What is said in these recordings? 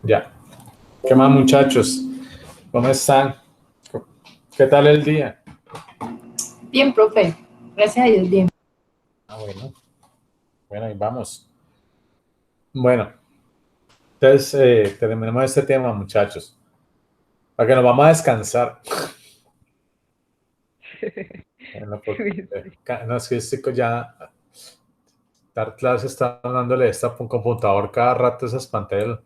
Ya. ¿Qué más, muchachos? ¿Cómo están? ¿Qué tal el día? Bien, profe. Gracias a Dios, bien. Bueno. Bueno, ahí vamos. Bueno, entonces terminemos este tema, muchachos. Para que nos vamos a descansar. Bueno, porque, no, es que ya dar clases está dándole esta computador cada rato esas pantallas.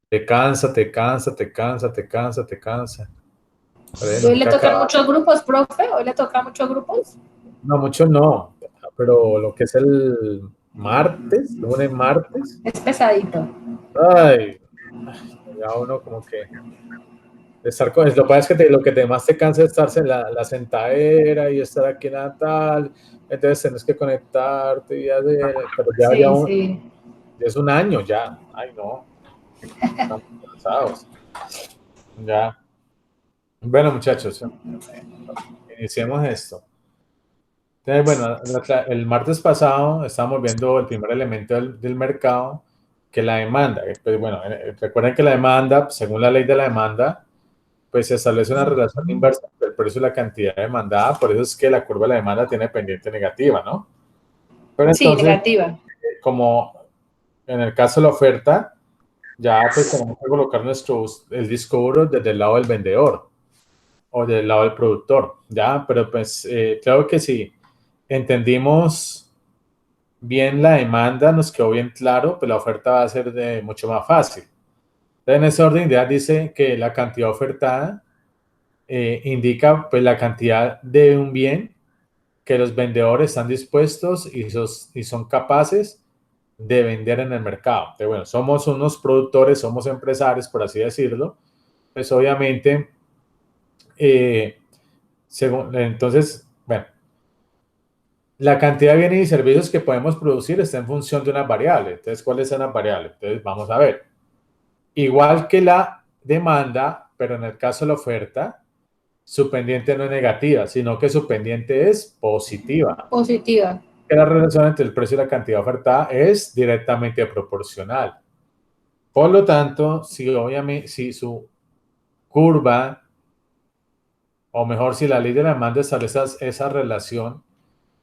Te cansa, te cansa, te cansa, te cansa, te cansa. Pero ¿Hoy le nunca tocan acaba. muchos grupos, profe? ¿Hoy le tocan muchos grupos? No, mucho no. Pero lo que es el martes, lunes, martes. Es pesadito. Ay, ya uno como que estar con, lo que pasa es que lo que te, más te cansa es estarse en la sentadera y estar aquí en la tal, entonces tienes que conectarte y hacer, pero Sí, sí. ya es un año ya, ay no, estamos cansados, ya. Bueno, muchachos, iniciemos esto. Entonces, bueno, el martes pasado estábamos viendo el primer elemento del mercado, que es la demanda. Pues, bueno, recuerden que la demanda, según la ley de la demanda, pues se establece una relación inversa entre el precio y la cantidad demandada, por eso es que la curva de la demanda tiene pendiente negativa, ¿no? Pero Sí, entonces, negativa. como en el caso de la oferta, ya pues tenemos que colocar el disco duro desde el lado del vendedor o del lado del productor, ¿ya? Pero pues claro que sí, entendimos bien la demanda, nos quedó bien claro, pues la oferta va a ser mucho más fácil. Entonces, en ese orden de ideas dice que la cantidad ofertada indica pues la cantidad de un bien que los vendedores están dispuestos y son capaces de vender en el mercado. Entonces, bueno, somos unos productores, somos empresarios, por así decirlo, pues obviamente, eh, entonces, bueno, la cantidad de bienes y servicios que podemos producir está en función de una variable. Entonces, ¿cuáles son las variables? Entonces, vamos a ver. Igual que la demanda, pero en el caso de la oferta, su pendiente no es negativa, sino que su pendiente es positiva. Positiva. Que la relación entre el precio y la cantidad ofertada es directamente proporcional. Por lo tanto, si obviamente, si su curva, o mejor, si la ley de la demanda establece esa relación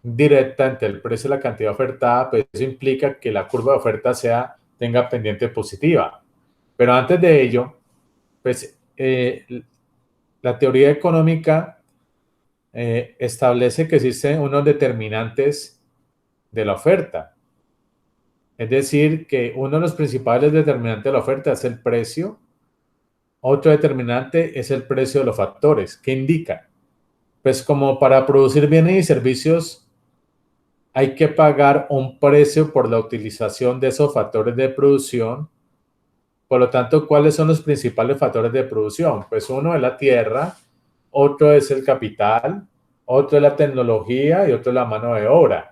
directa entre el precio y la cantidad ofertada, pues eso implica que la curva de oferta tenga pendiente positiva. Pero antes de ello, pues la teoría económica establece que existen unos determinantes de la oferta. Es decir, que uno de los principales determinantes de la oferta es el precio. Otro determinante es el precio de los factores. ¿Qué indica? Pues como para producir bienes y servicios hay que pagar un precio por la utilización de esos factores de producción. Por lo tanto, ¿cuáles son los principales factores de producción? Pues uno es la tierra, otro es el capital, otro es la tecnología y otro es la mano de obra.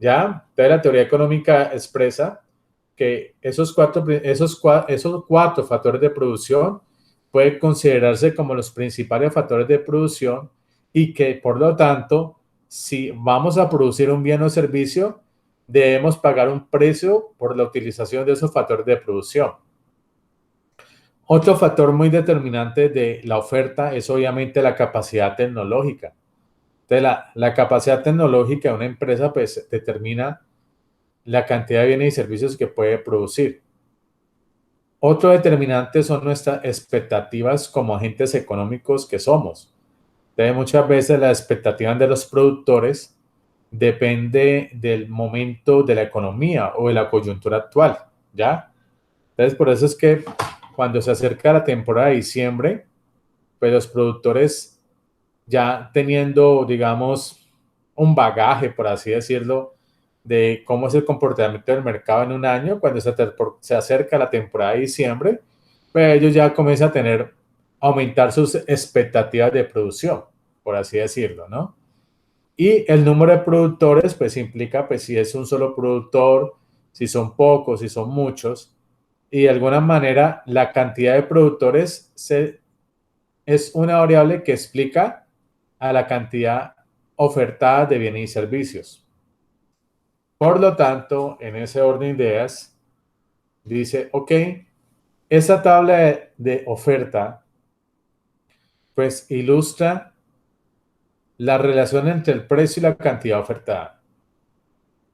¿Ya? Entonces la teoría económica expresa que esos cuatro factores de producción pueden considerarse como los principales factores de producción y que, por lo tanto, si vamos a producir un bien o servicio, debemos pagar un precio por la utilización de esos factores de producción. Otro factor muy determinante de la oferta es obviamente la capacidad tecnológica. Entonces, la capacidad tecnológica de una empresa pues determina la cantidad de bienes y servicios que puede producir. Otro determinante son nuestras expectativas como agentes económicos que somos. Entonces, muchas veces las expectativas de los productores depende del momento de la economía o de la coyuntura actual, ¿ya? Entonces, por eso es que cuando se acerca la temporada de diciembre, pues los productores ya teniendo, digamos, un bagaje, por así decirlo, de cómo es el comportamiento del mercado en un año, cuando se acerca la temporada de diciembre, pues ellos ya comienzan a aumentar sus expectativas de producción, por así decirlo, ¿no? Y el número de productores, pues implica, pues si es un solo productor, si son pocos, si son muchos, y de alguna manera la cantidad de productores es una variable que explica a la cantidad ofertada de bienes y servicios. Por lo tanto, en ese orden de ideas, dice, ok, Esa tabla de oferta, pues ilustra la relación entre el precio y la cantidad ofertada.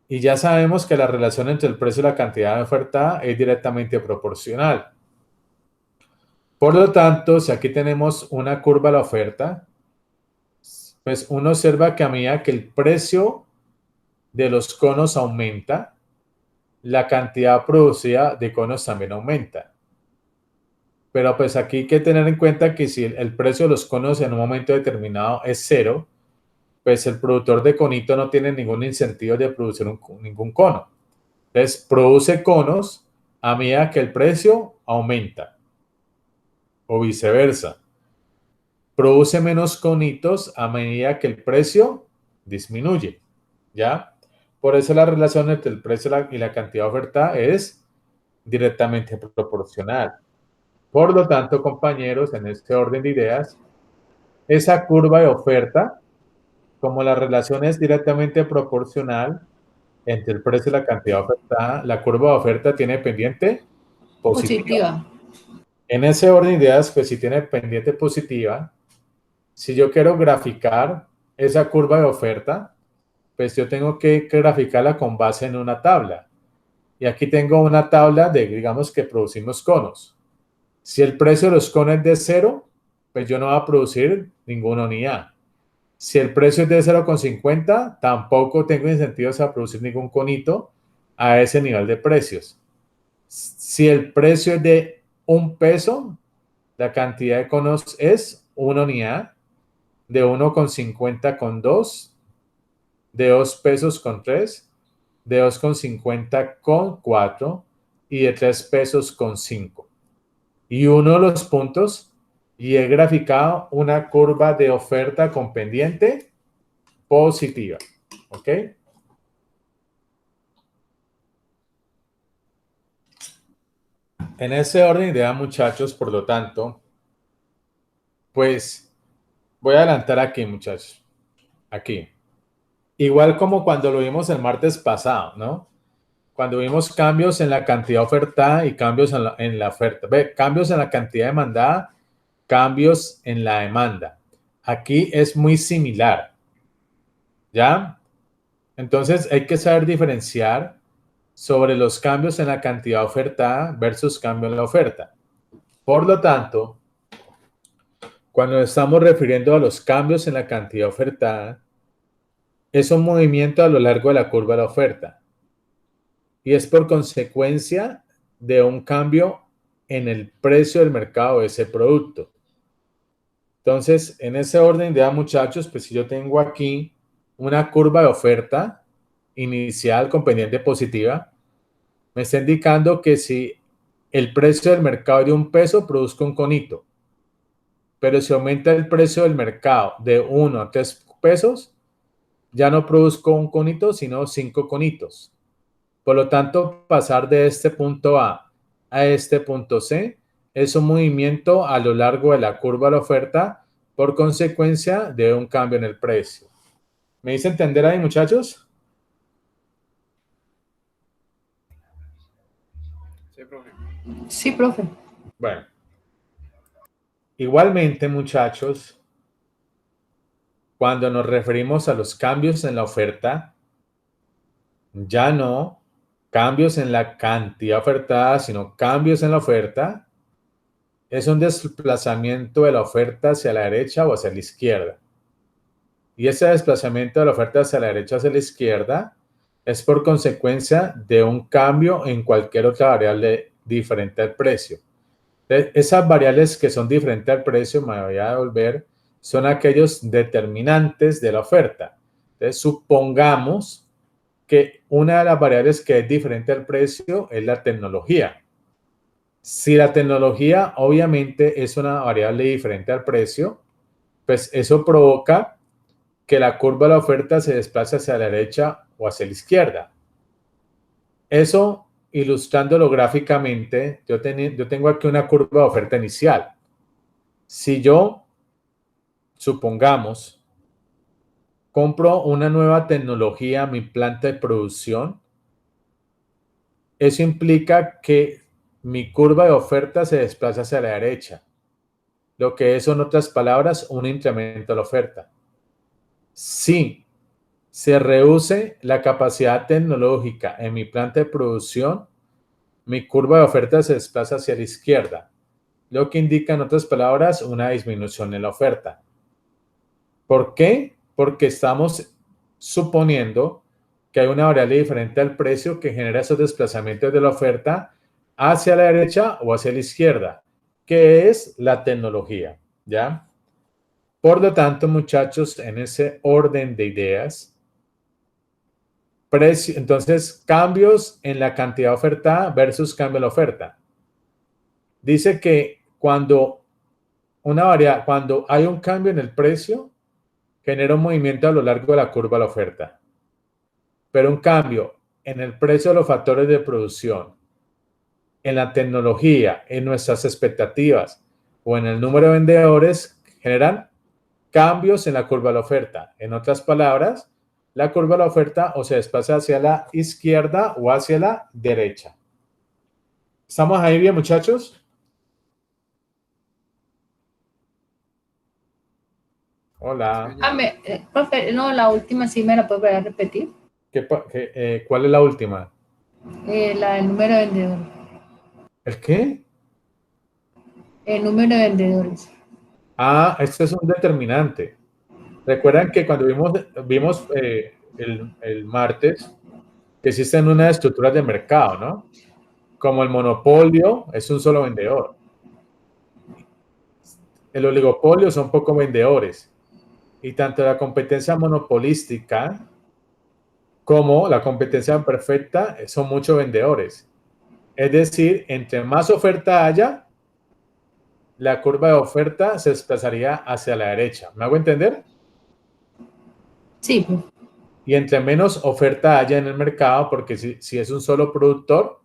Y ya sabemos que la relación entre el precio y la cantidad ofertada es directamente proporcional. Por lo tanto, si aquí tenemos una curva de la oferta, pues uno observa que a medida que el precio de los conos aumenta, la cantidad producida de conos también aumenta. Pero pues aquí hay que tener en cuenta que si el precio de los conos en un momento determinado es cero, pues el productor de conito no tiene ningún incentivo de producir ningún cono. Entonces, produce conos a medida que el precio aumenta o viceversa. Produce menos conitos a medida que el precio disminuye, ¿ya? Por eso la relación entre el precio y la cantidad de oferta es directamente proporcional. Por lo tanto, compañeros, en este orden de ideas, esa curva de oferta, como la relación es directamente proporcional entre el precio y la cantidad ofertada, la curva de oferta tiene pendiente positiva. Positiva. En ese orden de ideas, pues si tiene pendiente positiva, si yo quiero graficar esa curva de oferta, pues yo tengo que graficarla con base en una tabla. Y aquí tengo una tabla de, digamos, que producimos conos. Si el precio de los conos es de cero, pues yo no voy a producir ninguna unidad. Si el precio es de 0,50, tampoco tengo incentivos a producir ningún conito a ese nivel de precios. Si el precio es de $1, la cantidad de conos es una unidad, de 1,50 con 2, de 2 pesos con 3, de 2,50 con 4 y de 3 pesos con 5. Y uno de los puntos, y he graficado una curva de oferta con pendiente positiva. ¿Ok? En ese orden de ideas, muchachos, por lo tanto, pues voy a adelantar aquí, muchachos. Aquí. Igual como cuando lo vimos el martes pasado, ¿no? Cuando vimos cambios en la cantidad ofertada y cambios en la oferta. Ve, cambios en la cantidad demandada, cambios en la demanda. Aquí es muy similar. ¿Ya? Entonces hay que saber diferenciar sobre los cambios en la cantidad ofertada versus cambio en la oferta. Por lo tanto, cuando estamos refiriendo a los cambios en la cantidad ofertada, es un movimiento a lo largo de la curva de la oferta y es por consecuencia de un cambio en el precio del mercado de ese producto. Entonces, en ese orden de muchachos, pues si yo tengo aquí una curva de oferta inicial con pendiente positiva, me está indicando que si el precio del mercado es de $1, produzco un conito. Pero si aumenta el precio del mercado de 1 a 3 pesos, ya no produzco un conito, sino 5 conitos. Por lo tanto, pasar de este punto A este punto C es un movimiento a lo largo de la curva de la oferta por consecuencia de un cambio en el precio. ¿Me hice entender ahí, muchachos? Sí, profe. Sí, profe. Bueno, igualmente, muchachos, cuando nos referimos a los cambios en la oferta, ya no cambios en la cantidad ofertada, sino cambios en la oferta, es un desplazamiento de la oferta hacia la derecha o hacia la izquierda. Y ese desplazamiento de la oferta hacia la derecha o hacia la izquierda es por consecuencia de un cambio en cualquier otra variable diferente al precio. Entonces, esas variables que son diferentes al precio, me voy a devolver, son aquellos determinantes de la oferta. Entonces, supongamos que una de las variables que es diferente al precio es la tecnología. Si la tecnología obviamente es una variable diferente al precio, pues eso provoca que la curva de la oferta se desplace hacia la derecha o hacia la izquierda. Eso, ilustrándolo gráficamente, yo tengo aquí una curva de oferta inicial. Si yo, supongamos, compro una nueva tecnología a mi planta de producción, eso implica que mi curva de oferta se desplaza hacia la derecha, lo que es, en otras palabras, un incremento de la oferta. Si se reduce la capacidad tecnológica en mi planta de producción, mi curva de oferta se desplaza hacia la izquierda, lo que indica, en otras palabras, una disminución en la oferta. ¿Por qué? Porque estamos suponiendo que hay una variable diferente al precio que genera esos desplazamientos de la oferta hacia la derecha o hacia la izquierda, que es la tecnología, ¿ya? Por lo tanto, muchachos, en ese orden de ideas, precio, entonces, cambios en la cantidad ofertada versus cambio en la oferta. Dice que cuando hay un cambio en el precio, genera un movimiento a lo largo de la curva de la oferta. Pero un cambio en el precio de los factores de producción, en la tecnología, en nuestras expectativas o en el número de vendedores generan cambios en la curva de la oferta. En otras palabras, la curva de la oferta o se desplaza hacia la izquierda o hacia la derecha. ¿Estamos ahí bien, muchachos? Hola. Profe, no, la última sí me la puede volver a repetir. ¿Cuál es la última? La del número de vendedores. ¿El qué? El número de vendedores. Ah, este es un determinante. Recuerdan que cuando vimos el martes que existen unas estructuras de mercado, ¿no? Como el monopolio es un solo vendedor. El oligopolio son pocos vendedores. Y tanto la competencia monopolística como la competencia perfecta son muchos vendedores. Es decir, entre más oferta haya, la curva de oferta se desplazaría hacia la derecha. ¿Me hago entender? Sí. Y entre menos oferta haya en el mercado, porque si es un solo productor,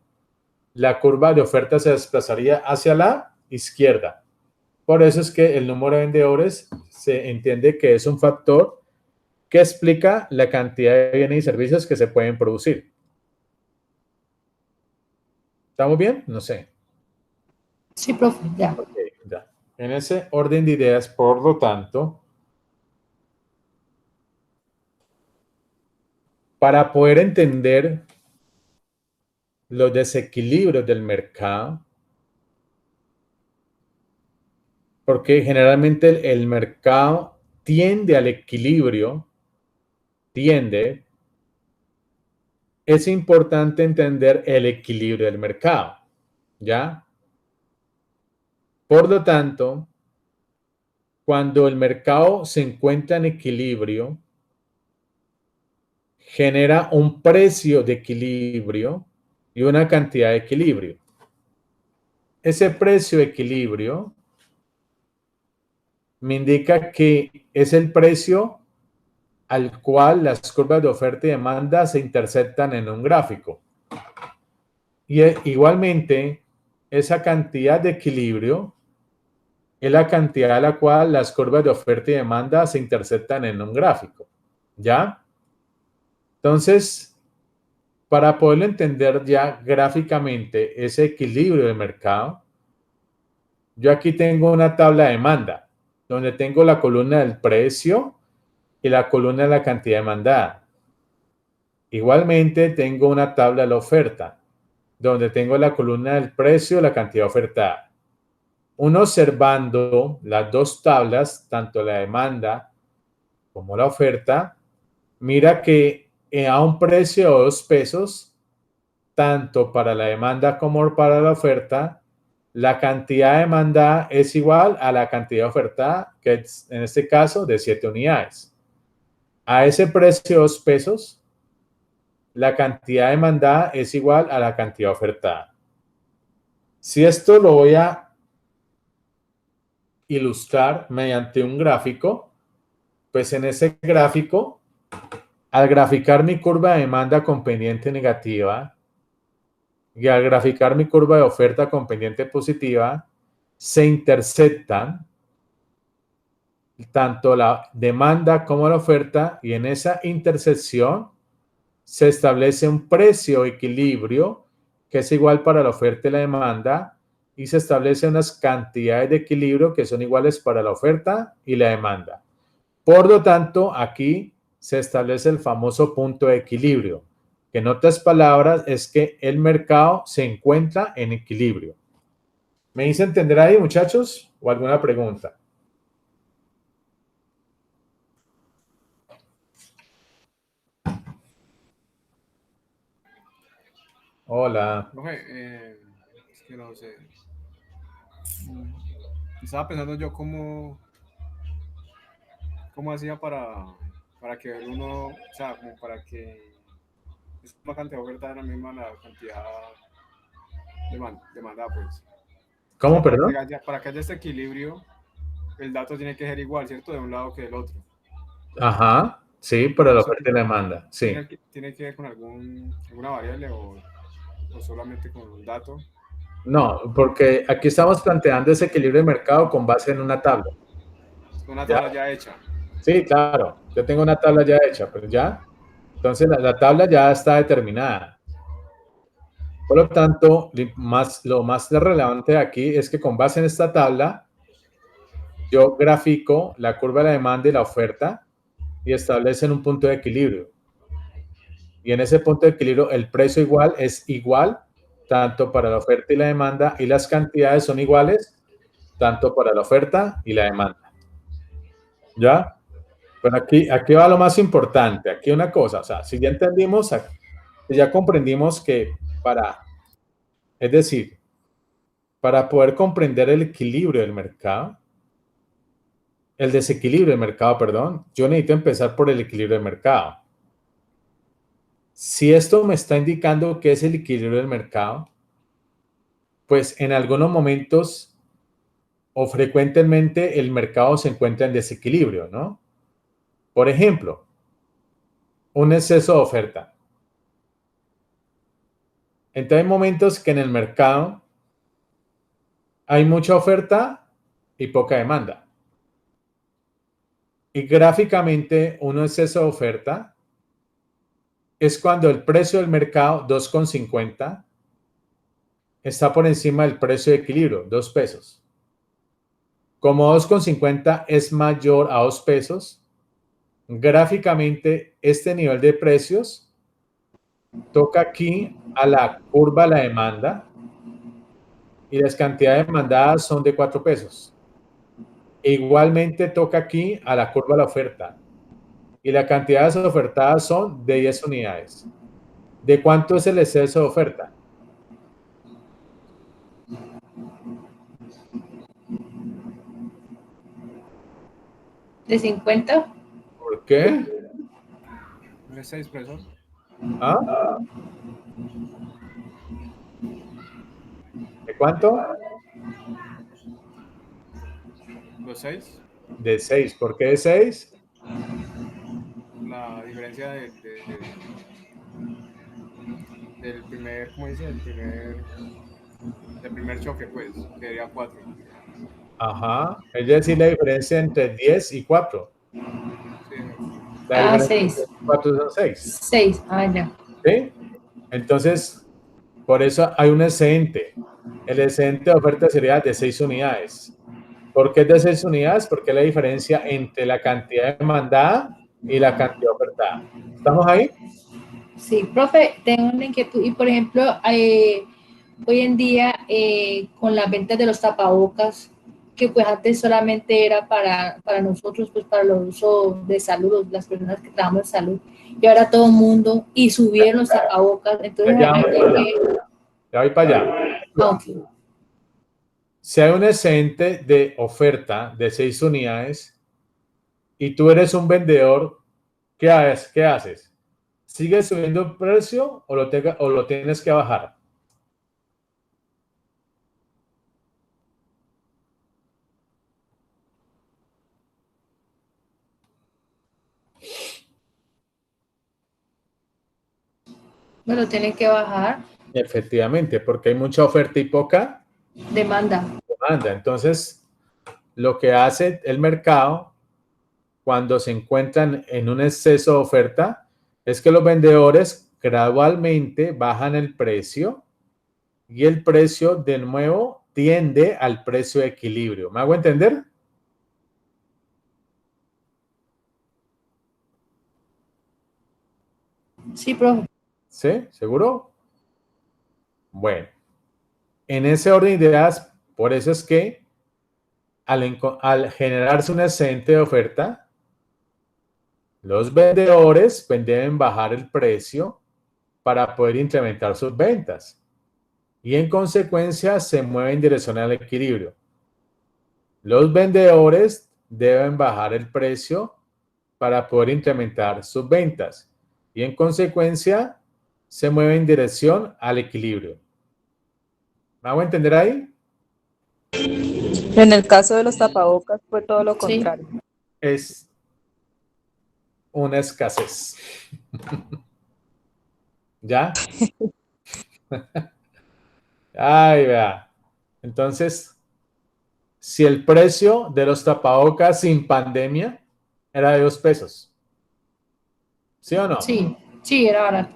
la curva de oferta se desplazaría hacia la izquierda. Por eso es que el número de vendedores se entiende que es un factor que explica la cantidad de bienes y servicios que se pueden producir. ¿Estamos bien? No sé. Sí, profe, ya. Okay, ya. En ese orden de ideas, por lo tanto, para poder entender los desequilibrios del mercado, porque generalmente el mercado tiende al equilibrio, es importante entender el equilibrio del mercado, ¿ya? Por lo tanto, cuando el mercado se encuentra en equilibrio, genera un precio de equilibrio y una cantidad de equilibrio. Ese precio de equilibrio me indica que es el precio al cual las curvas de oferta y demanda se interceptan en un gráfico. Y igualmente, esa cantidad de equilibrio es la cantidad a la cual las curvas de oferta y demanda se interceptan en un gráfico. ¿Ya? Entonces, para poderlo entender ya gráficamente ese equilibrio de mercado, yo aquí tengo una tabla de demanda, donde tengo la columna del precio y la columna de la cantidad demandada. Igualmente tengo una tabla de la oferta, donde tengo la columna del precio y la cantidad ofertada. Uno observando las dos tablas, tanto la demanda como la oferta, mira que a un precio de 2 pesos, tanto para la demanda como para la oferta, la cantidad demandada es igual a la cantidad ofertada, que es en este caso de 7 unidades. A ese precio de 2 pesos, la cantidad demandada es igual a la cantidad ofertada. Si esto lo voy a ilustrar mediante un gráfico, pues en ese gráfico, al graficar mi curva de demanda con pendiente negativa y al graficar mi curva de oferta con pendiente positiva, se interceptan tanto la demanda como la oferta, y en esa intersección se establece un precio equilibrio que es igual para la oferta y la demanda, y se establecen unas cantidades de equilibrio que son iguales para la oferta y la demanda. Por lo tanto, aquí se establece el famoso punto de equilibrio, que en otras palabras es que el mercado se encuentra en equilibrio. ¿Me hice entender ahí, muchachos? ¿O alguna pregunta? Hola. Es que no sé. Estaba pensando yo cómo hacía para que uno, o sea, como para que es una cantidad de oferta era la misma la cantidad demandada, pues. O ¿Cómo, sea, perdón? para que haya este equilibrio, el dato tiene que ser igual, ¿cierto? De un lado que del otro. Ajá, sí, para la Eso oferta y la demanda, sí. tiene que ver con alguna variable o solamente con un dato. No, porque aquí estamos planteando ese equilibrio de mercado con base en una tabla. Una ¿Ya? tabla ya hecha. Sí, claro. Yo tengo una tabla ya hecha, pero ya. Entonces la tabla ya está determinada. Por lo tanto, lo más relevante aquí es que con base en esta tabla, yo grafico la curva de la demanda y la oferta y establecen un punto de equilibrio. Y en ese punto de equilibrio, el precio igual es igual tanto para la oferta y la demanda, y las cantidades son iguales tanto para la oferta y la demanda. ¿Ya? Pero aquí va lo más importante. Aquí una cosa, o sea, si ya entendimos, ya comprendimos que es decir, para poder comprender el equilibrio del mercado, el desequilibrio del mercado, perdón, yo necesito empezar por el equilibrio del mercado. Si esto me está indicando qué es el equilibrio del mercado, pues en algunos momentos o frecuentemente el mercado se encuentra en desequilibrio, ¿no? Por ejemplo, un exceso de oferta. Entonces hay momentos que en el mercado hay mucha oferta y poca demanda. Y gráficamente un exceso de oferta es cuando el precio del mercado, 2,50, está por encima del precio de equilibrio, 2 pesos. Como 2,50 es mayor a 2 pesos, gráficamente este nivel de precios toca aquí a la curva de la demanda y las cantidades demandadas son de 4 pesos. Igualmente toca aquí a la curva de la oferta y las cantidades ofertadas son de 10 unidades. ¿De cuánto es el exceso de oferta? ¿De 50? ¿Por qué? ¿No es 6, profesor? ¿Ah? ¿De cuánto? ¿Los 6? De 6. ¿Por qué de 6? La diferencia del primer, ¿cómo dice? Del primer choque, pues, que sería 4. Ajá. Es decir, la diferencia entre 10 y 4. Sí, La Ah, diferencia 6. entre 4 son 6. 6. Ah, ya. ¿Sí? Entonces, por eso hay un excedente. El excedente de oferta sería de 6 unidades. ¿Por qué es de 6 unidades? Porque es la diferencia entre la cantidad demandada y la cantidad ofertada. ¿Estamos ahí? Sí, profe, tengo una inquietud. Y por ejemplo, hoy en día con las ventas de los tapabocas, que pues antes solamente era para nosotros, pues para los usos de salud, las personas que trabajamos en salud, y ahora todo el mundo, y subieron los tapabocas, entonces Ya hay voy para allá. que... Ya voy para allá. Ah, ok. Si hay un excedente de oferta de 6 unidades y tú eres un vendedor, ¿qué haces? ¿Qué haces? ¿Sigues subiendo el precio o lo tienes que bajar? Bueno, tiene que bajar Efectivamente, porque hay mucha oferta y poca demanda. demanda. Entonces, lo que hace el mercado cuando se encuentran en un exceso de oferta es que los vendedores gradualmente bajan el precio y el precio de nuevo tiende al precio de equilibrio. ¿Me hago entender? Sí, profe. ¿Sí? ¿Seguro? Bueno, en ese orden de ideas, por eso es que al generarse un excedente de oferta, los vendedores pues, deben bajar el precio para poder incrementar sus ventas y en consecuencia se mueve en dirección al equilibrio. Los vendedores deben bajar el precio para poder incrementar sus ventas y en consecuencia se mueve en dirección al equilibrio. ¿Me hago entender ahí? En el caso de los tapabocas fue todo lo Sí. contrario. Es una escasez. ¿Ya? Ay, vea. Entonces, si el precio de los tapabocas sin pandemia era de 2 pesos, ¿sí o no? Sí, sí, era barato.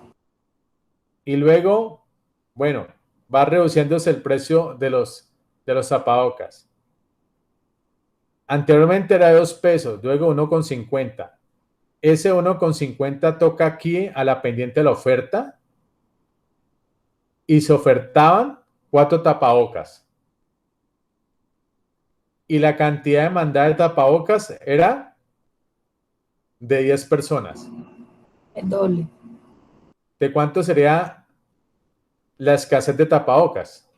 Y luego, bueno, va reduciéndose el precio de los tapabocas. Anteriormente era de 2 pesos, luego 1,50. Ese 1,50 toca aquí a la pendiente de la oferta y se ofertaban 4 tapabocas. Y la cantidad demandada de tapabocas era de 10 personas. El doble. ¿De cuánto sería la escasez de tapabocas?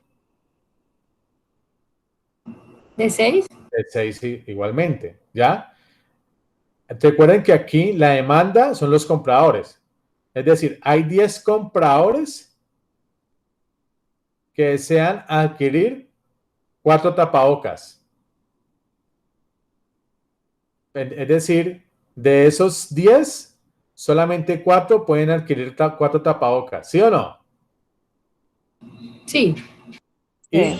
¿De 6? De 6 igualmente, ¿ya? Recuerden que aquí la demanda son los compradores. Es decir, hay 10 compradores que desean adquirir 4 tapabocas. Es decir, de esos 10, solamente 4 pueden adquirir 4 tapabocas, ¿sí o no? Sí. Y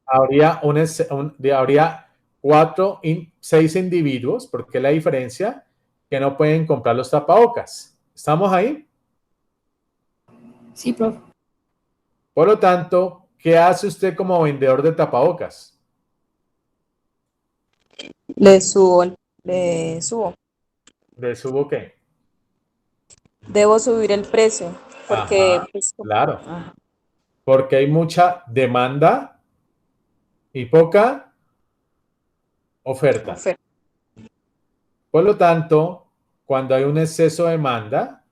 habría, habría 6 individuos, porque la diferencia, que no pueden comprar los tapabocas. ¿Estamos ahí? Sí, profe. Por lo tanto, ¿qué hace usted como vendedor de tapabocas? Le subo, le subo. ¿Le subo qué? Debo subir el precio porque Ajá, pues, claro. ajá, Porque hay mucha demanda y poca oferta. oferta. Por lo tanto, cuando hay un exceso de demanda,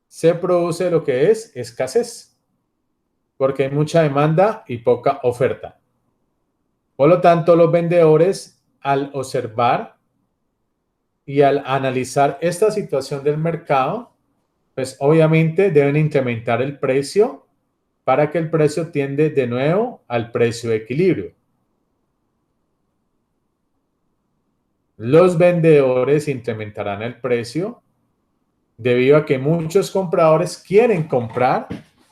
se produce lo que es escasez, porque hay mucha demanda y poca oferta. Por lo tanto, los vendedores, al observar y al analizar esta situación del mercado, pues obviamente deben incrementar el precio para que el precio tiende de nuevo al precio de equilibrio. Los vendedores incrementarán el precio debido a que muchos compradores quieren comprar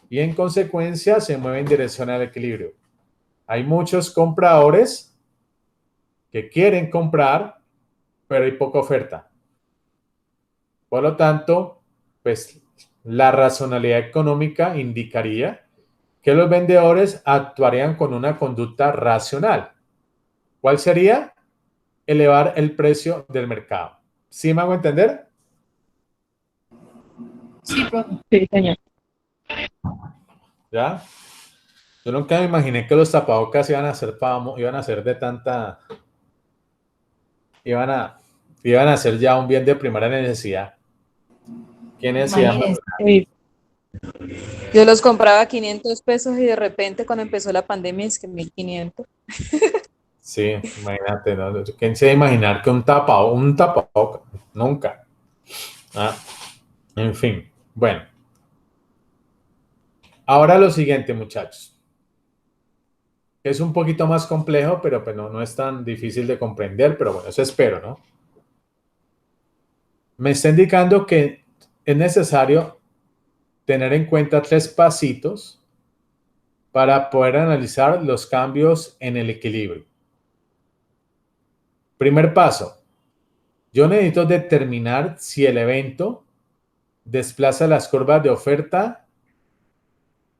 y en consecuencia se mueven en dirección al equilibrio. Hay muchos compradores que quieren comprar, pero hay poca oferta. Por lo tanto, pues la racionalidad económica indicaría que los vendedores actuarían con una conducta racional. ¿Cuál sería? Elevar el precio del mercado. ¿Sí me hago entender? Sí, profe. Sí, señor. ¿Ya? Yo nunca me imaginé que los tapabocas iban a ser iban a ser de tanta, iban a, iban a ser ya un bien de primera necesidad. ¿Qué necesidad? Imagínense. Sí. Yo los compraba a 500 pesos y de repente cuando empezó la pandemia es que 1500. Sí, imagínate, ¿no? ¿Quién se va a imaginar que un tapabocas? Nunca. Ah, en fin, bueno. Ahora lo siguiente, muchachos. Es un poquito más complejo, pero pues no es tan difícil de comprender, pero bueno, eso espero, ¿no? Me está indicando que es necesario tener en cuenta 3 pasitos para poder analizar los cambios en el equilibrio. Primer paso, yo necesito determinar si el evento desplaza las curvas de oferta,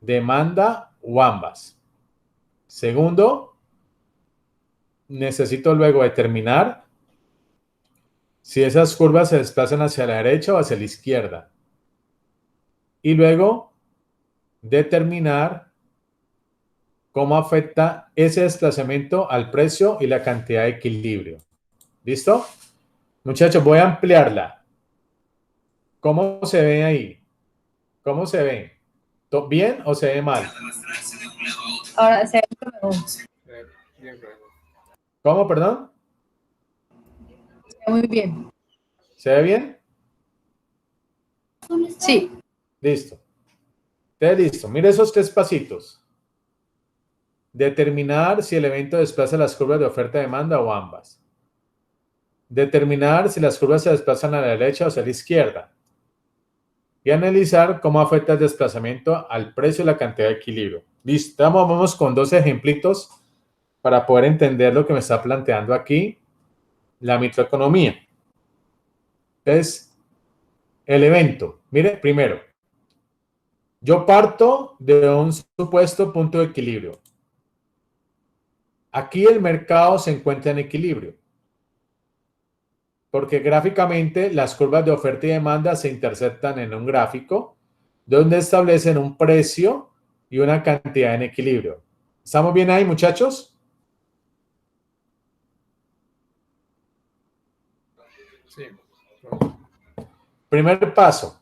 demanda o ambas. Segundo, necesito luego determinar si esas curvas se desplazan hacia la derecha o hacia la izquierda. Y luego, determinar cómo afecta ese desplazamiento al precio y la cantidad de equilibrio. ¿Listo? Muchachos, voy a ampliarla. ¿Cómo se ve ahí? ¿Cómo se ve? ¿Bien o se ve mal? Ahora se ve mejor. Bien, profe. ¿Cómo, perdón? Se ve muy bien. ¿Se ve bien? Sí, Listo. Entonces, listo. Mire esos 3 pasitos. Determinar si el evento desplaza las curvas de oferta-demanda o ambas. Determinar si las curvas se desplazan a la derecha o hacia la izquierda. Y analizar cómo afecta el desplazamiento al precio y la cantidad de equilibrio. Listo. Vamos con 2 ejemplitos para poder entender lo que me está planteando aquí la microeconomía. Entonces, el evento. Mire, primero, yo parto de un supuesto punto de equilibrio. Aquí el mercado se encuentra en equilibrio, porque gráficamente las curvas de oferta y demanda se interceptan en un gráfico donde establecen un precio y una cantidad en equilibrio. ¿Estamos bien ahí, muchachos? Sí, profe. Primer paso,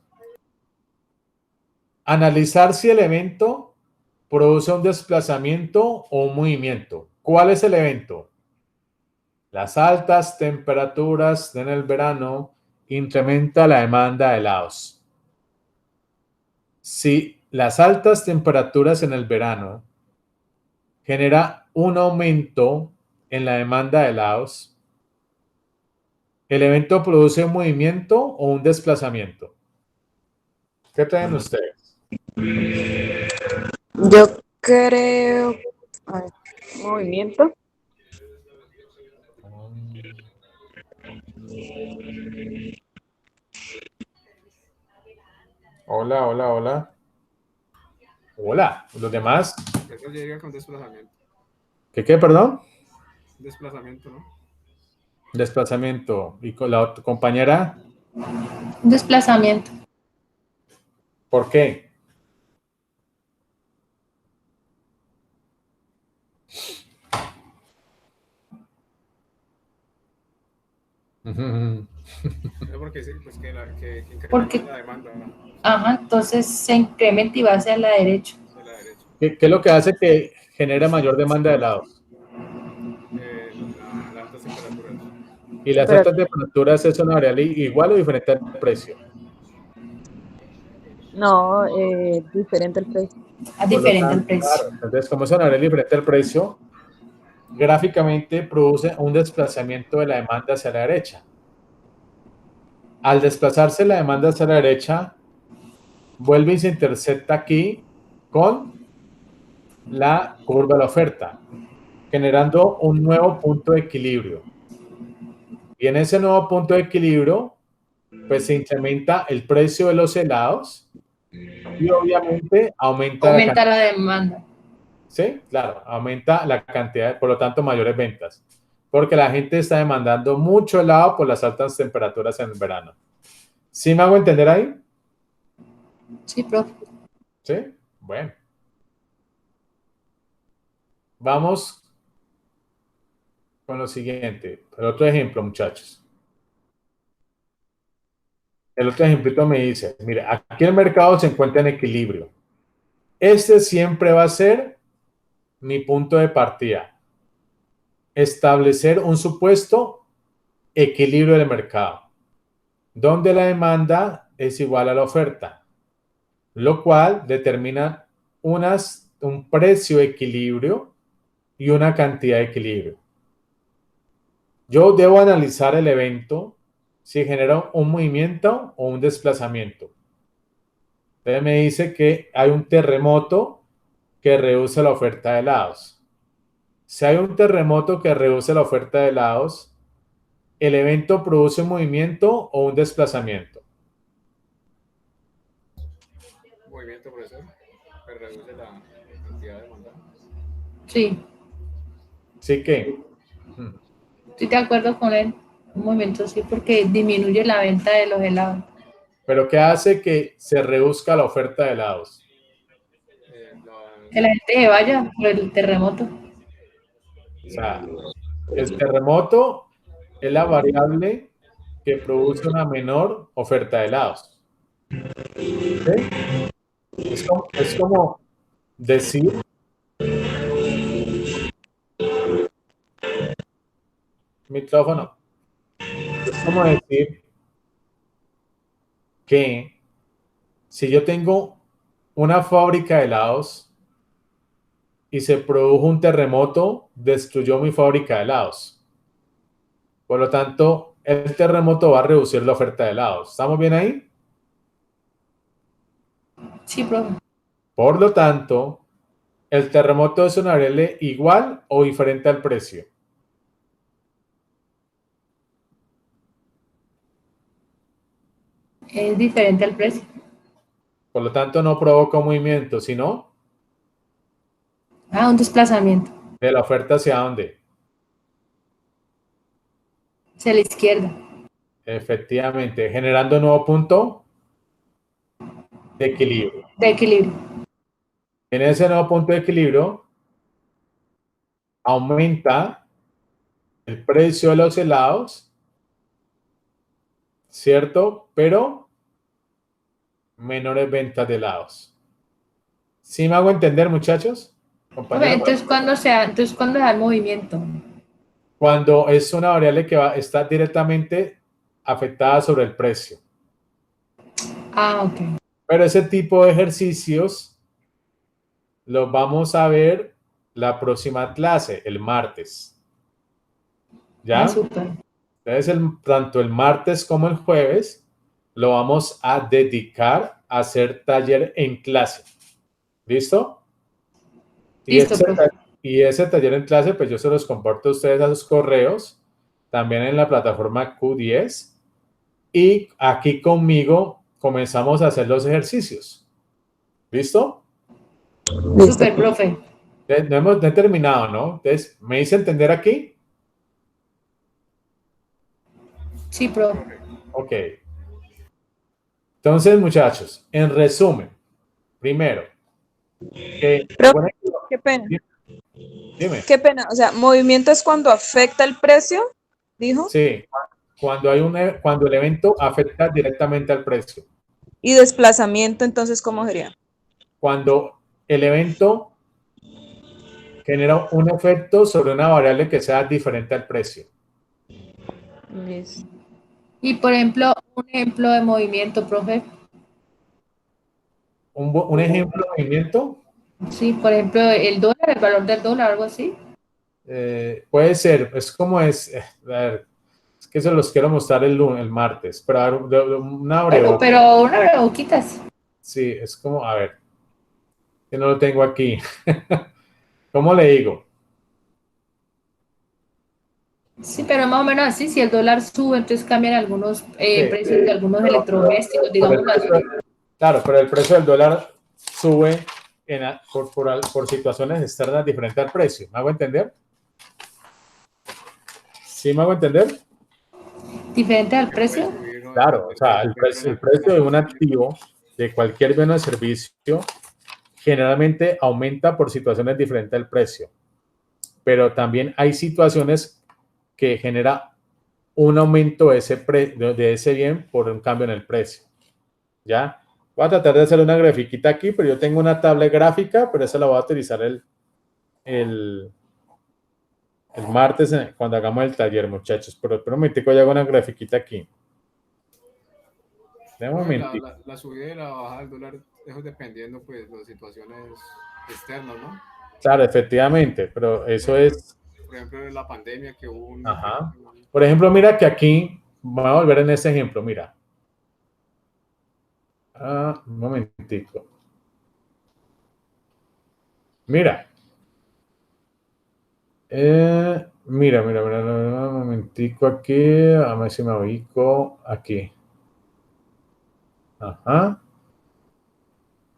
analizar si el evento produce un desplazamiento o un movimiento. ¿Cuál es el evento? Las altas temperaturas en el verano incrementa la demanda de helados. Si las altas temperaturas en el verano genera un aumento en la demanda de helados, ¿el evento produce un movimiento o un desplazamiento? ¿Qué traen ustedes? Yo creo, a ver, movimiento. Hola, hola, hola. Hola, los demás. Eso llega con desplazamiento. ¿Qué, perdón? Desplazamiento, ¿no? Desplazamiento. ¿Y con la otra compañera? un desplazamiento. ¿Por qué? Es porque sí, pues que incrementa Porque, la demanda, ¿no? ajá, entonces se incrementa y va hacia la derecha. De la derecha. ¿Qué es lo que hace que genere mayor demanda de helados? Las altas temperaturas. Y las Pero altas temperaturas es una variable igual o diferente al precio. no, diferente el precio. Es Por lo diferente tanto, el precio. claro, entonces como es una variable diferente al precio, gráficamente produce un desplazamiento de la demanda hacia la derecha. Al desplazarse la demanda hacia la derecha, vuelve y se intercepta aquí con la curva de la oferta, generando un nuevo punto de equilibrio. Y en ese nuevo punto de equilibrio, pues se incrementa el precio de los helados y obviamente aumenta la Aumenta cantidad. la demanda. Sí, claro, aumenta la cantidad, por lo tanto, mayores ventas. Porque la gente está demandando mucho helado por las altas temperaturas en el verano. ¿Sí me hago entender ahí? Sí, profe. Sí, bueno. Vamos con lo siguiente. El otro ejemplo, muchachos. El otro ejemplito me dice, mire, aquí el mercado se encuentra en equilibrio. Este siempre va a ser mi punto de partida. Establecer un supuesto equilibrio del mercado, donde la demanda es igual a la oferta, lo cual determina un precio de equilibrio y una cantidad de equilibrio. Yo debo analizar el evento si genera un movimiento o un desplazamiento. Entonces me dice que hay un terremoto que reduce la oferta de helados. Si hay un terremoto que reduce la oferta de helados, ¿el evento produce un movimiento o un desplazamiento? Movimiento, profesor. reduce la cantidad demandada. Sí, Sí que, estoy de acuerdo con él. Un momento, sí, porque disminuye la venta de los helados. pero ¿qué hace que se reduzca la oferta de helados? Que la gente se vaya por el terremoto. O sea, el terremoto es la variable que produce una menor oferta de helados. ¿Sí? Es como decir, micrófono, es como decir que si yo tengo una fábrica de helados y se produjo un terremoto, destruyó mi fábrica de helados. Por lo tanto, el terremoto va a reducir la oferta de helados. ¿Estamos bien ahí? Sí, profe. Por lo tanto, el terremoto es una variable igual o diferente al precio. Es diferente al precio. Por lo tanto, no provoca un movimiento, sino Ah, un desplazamiento. de la oferta hacia dónde. Hacia la izquierda. Efectivamente, generando un nuevo punto de equilibrio. De equilibrio. En ese nuevo punto de equilibrio, aumenta el precio de los helados, ¿cierto? Pero menores ventas de helados. ¿Sí me hago entender, muchachos? Profe, Compañeros, entonces, ¿cuándo se da el movimiento? cuando es una variable que está directamente afectada sobre el precio. Ah, ok. Pero ese tipo de ejercicios los vamos a ver la próxima clase, el martes. Ah, ¿Ya? súper. Entonces, tanto el martes como el jueves lo vamos a dedicar a hacer taller en clase. ¿Listo? Y Listo, ese, profe. y ese taller en clase, pues yo se los comparto a ustedes a sus correos, también en la plataforma Q10. Y aquí conmigo comenzamos a hacer los ejercicios. ¿Listo? Listo. Súper, profe. No hemos terminado, ¿no? Entonces, ¿me hice entender aquí? Sí, profe. Ok. Entonces, muchachos, en resumen, primero, Pero, bueno, qué pena. dime, Qué pena. O sea, movimiento es cuando afecta el precio, dijo, sí, cuando el evento afecta directamente al precio, y desplazamiento, entonces, ¿cómo sería? cuando el evento genera un efecto sobre una variable que sea diferente al precio. Listo. Y por ejemplo, un ejemplo de movimiento, profe. Un ejemplo de movimiento Sí, por ejemplo, el dólar, el valor del dólar, algo así. puede ser, es como es, a ver, es que se los quiero mostrar el martes, pero a ver, una Bueno, breve, pero una boquitas. sí, es como, a ver, que no lo tengo aquí. ¿Cómo le digo? Sí, pero más o menos así, si el dólar sube, entonces cambian algunos Sí, precios de algunos pero, electrodomésticos, pero digámoslo así. claro, pero el precio del dólar sube por situaciones externas diferentes al precio. ¿Me hago entender? ¿Sí me hago entender? Diferente al Que puede precio. subir o Claro, o depender, sea, por ejemplo, el en precio la de un pandemia. activo, de cualquier bien o servicio, generalmente aumenta por situaciones diferentes al precio. Pero también hay situaciones que genera un aumento de ese bien por un cambio en el precio. ¿Ya? Voy a tratar de hacer una grafiquita aquí, pero yo tengo una tabla gráfica, pero esa la voy a utilizar el, el martes cuando hagamos el taller, muchachos. Pero un momentico, yo hago una grafiquita aquí. De un Profe, momentito. la subida y la bajada del dólar, eso dependiendo pues de las situaciones externas, ¿no? Claro, efectivamente, pero Por eso ejemplo, es... por ejemplo, en la pandemia que hubo un Ajá. efecto. Por ejemplo, mira que aquí, voy a volver en este ejemplo, mira. Un momentico. Mira. Mira, un momentico aquí, a ver si me ubico aquí. Ajá.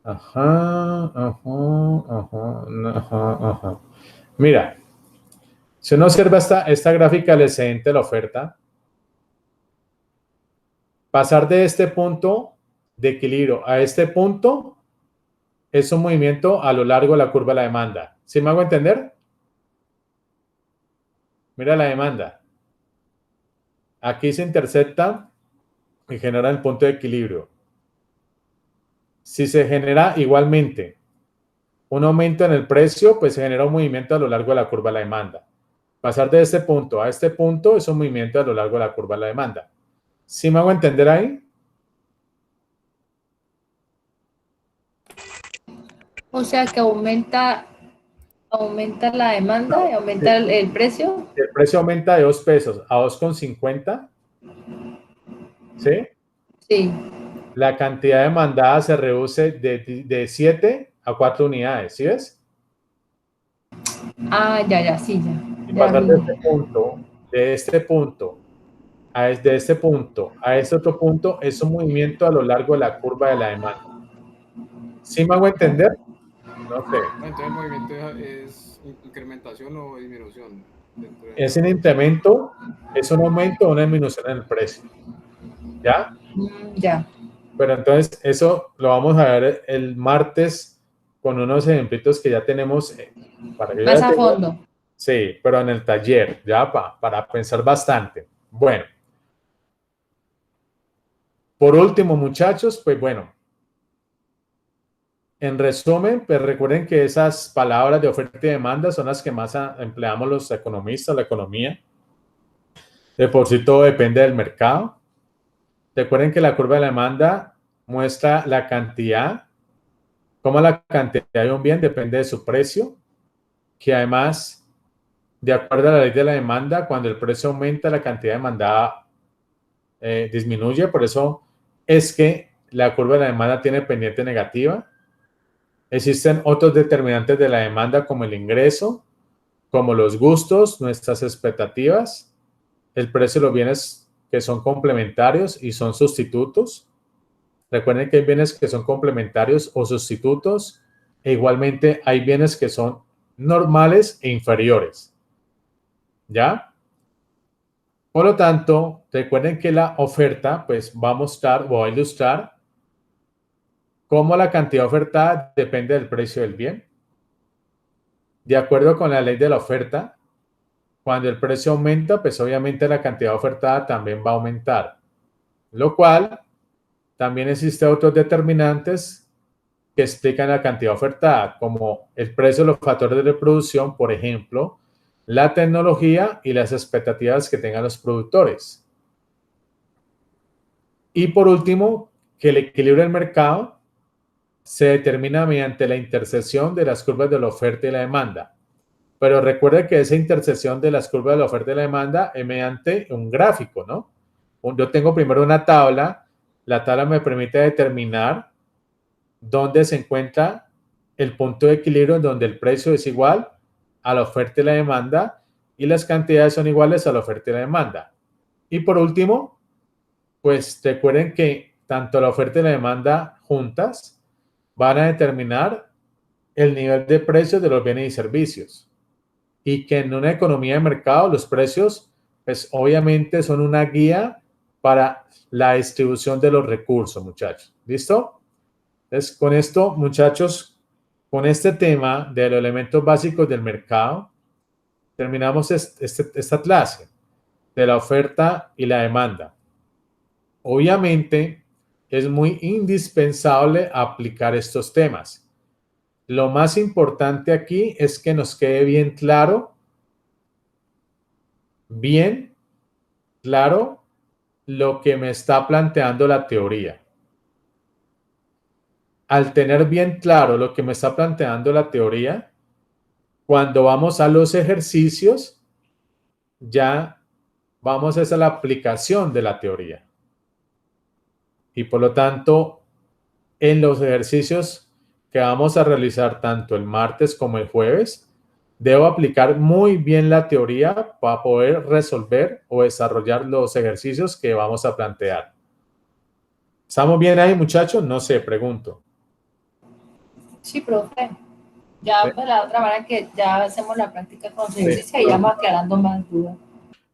Ajá, ajá, ajá, ajá, ajá. Mira, si uno observa esta gráfica del excedente de la oferta, pasar de este punto de equilibrio a este punto es un movimiento a lo largo de la curva de la demanda. ¿Sí me hago entender? Mira la demanda. Aquí se intercepta y genera el punto de equilibrio. Si se genera igualmente un aumento en el precio, pues se genera un movimiento a lo largo de la curva de la demanda. Pasar de este punto a este punto es un movimiento a lo largo de la curva de la demanda. ¿Sí me hago entender ahí? O sea que aumenta la demanda y aumenta el precio. El precio aumenta de 2 pesos a 2,50, ¿sí? Sí. La cantidad demandada se reduce de 7 a 4 unidades, ¿sí ves? Ah, ya, sí, ya. Y Ya pasar vi. de este punto de este punto a este otro punto es un movimiento a lo largo de la curva de la demanda. ¿Sí me hago entender? No sé. Ah, entonces el movimiento es incrementación o disminución dentro de Es la un oferta. incremento, es un aumento o una disminución en el precio. ¿Ya? Ya. Pero entonces eso lo vamos a ver el martes con unos ejemplitos que ya tenemos para que yo Más ya a tengo. fondo. Sí, pero en el taller, ya para pensar bastante. Bueno, por último, muchachos, pues bueno, en resumen, pues recuerden que esas palabras de oferta y demanda son las que más empleamos los economistas, la economía. De por sí todo depende del mercado. Recuerden que la curva de la demanda muestra la cantidad, como la cantidad de un bien depende de su precio, que además, de acuerdo a la ley de la demanda, cuando el precio aumenta, la cantidad demandada disminuye. Por eso es que la curva de la demanda tiene pendiente negativa. Existen otros determinantes de la demanda como el ingreso, como los gustos, nuestras expectativas, el precio de los bienes que son complementarios y son sustitutos. Recuerden que hay bienes que son complementarios o sustitutos e igualmente hay bienes que son normales e inferiores. ¿Ya? Por lo tanto, recuerden que la oferta pues va a mostrar o va a ilustrar cómo la cantidad ofertada depende del precio del bien. De acuerdo con la ley de la oferta, cuando el precio aumenta, pues obviamente la cantidad ofertada también va a aumentar, lo cual también existe otros determinantes que explican la cantidad ofertada, como el precio de los factores de reproducción, por ejemplo, la tecnología y las expectativas que tengan los productores. Y por último, que el equilibrio del mercado se determina mediante la intersección de las curvas de la oferta y la demanda. Pero recuerde que esa intersección de las curvas de la oferta y la demanda es mediante un gráfico, ¿no? Yo tengo primero una tabla, la tabla me permite determinar dónde se encuentra el punto de equilibrio donde el precio es igual a la oferta y la demanda y las cantidades son iguales a la oferta y la demanda. Y por último, pues recuerden que tanto la oferta y la demanda juntas van a determinar el nivel de precios de los bienes y servicios. Y que en una economía de mercado los precios, pues obviamente son una guía para la distribución de los recursos, muchachos. ¿Listo? Entonces, con esto, muchachos, con este tema de los elementos básicos del mercado, terminamos esta clase de la oferta y la demanda. Obviamente, es muy indispensable aplicar estos temas. Lo más importante aquí es que nos quede bien claro lo que me está planteando la teoría. Al tener bien claro lo que me está planteando la teoría, cuando vamos a los ejercicios, ya vamos a hacer la aplicación de la teoría. Y por lo tanto, en los ejercicios que vamos a realizar tanto el martes como el jueves, debo aplicar muy bien la teoría para poder resolver o desarrollar los ejercicios que vamos a plantear. ¿Estamos bien ahí, muchachos? No sé, pregunto. Sí, profe. Ya Sí. pues la otra manera que ya hacemos la práctica con su ejercicio y ya vamos aclarando más dudas.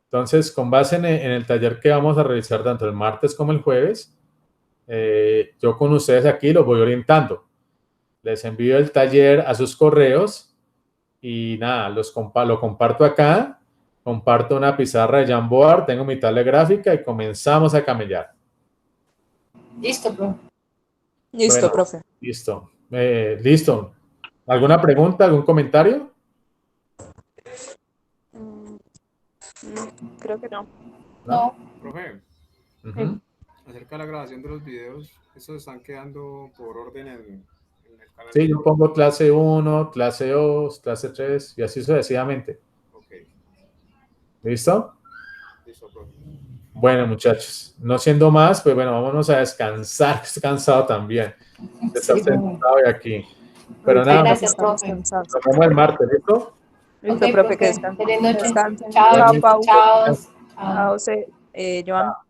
Entonces, con base en el taller que vamos a realizar tanto el martes como el jueves, yo con ustedes aquí los voy orientando. Les envío el taller a sus correos y nada, lo comparto acá, comparto una pizarra de Jamboard, tengo mi tabla gráfica y comenzamos a camellar. Listo, profe. Listo, Bueno, profe. listo. Listo. ¿Alguna pregunta, algún comentario? No, creo que no. No. Profe, Ujú. acerca de la grabación de los videos, ¿estos están quedando por orden en el canal? Sí, yo pongo clase 1, clase 2, clase 3 y así sucesivamente. Ok, ¿Listo? listo, profe. Bueno, muchachos, no siendo más, pues bueno, vámonos a descansar. Estoy cansado también de estar Sí, profe. sentado hoy aquí. Pero Muchas nada, gracias, Estamos profe. cansados. nos vemos el martes, ¿listo? Listo, Ok, profe, que profe. descansen. Feliz noche. Descansen. Chao. Chao, Pau. Chao. Chao, Joan.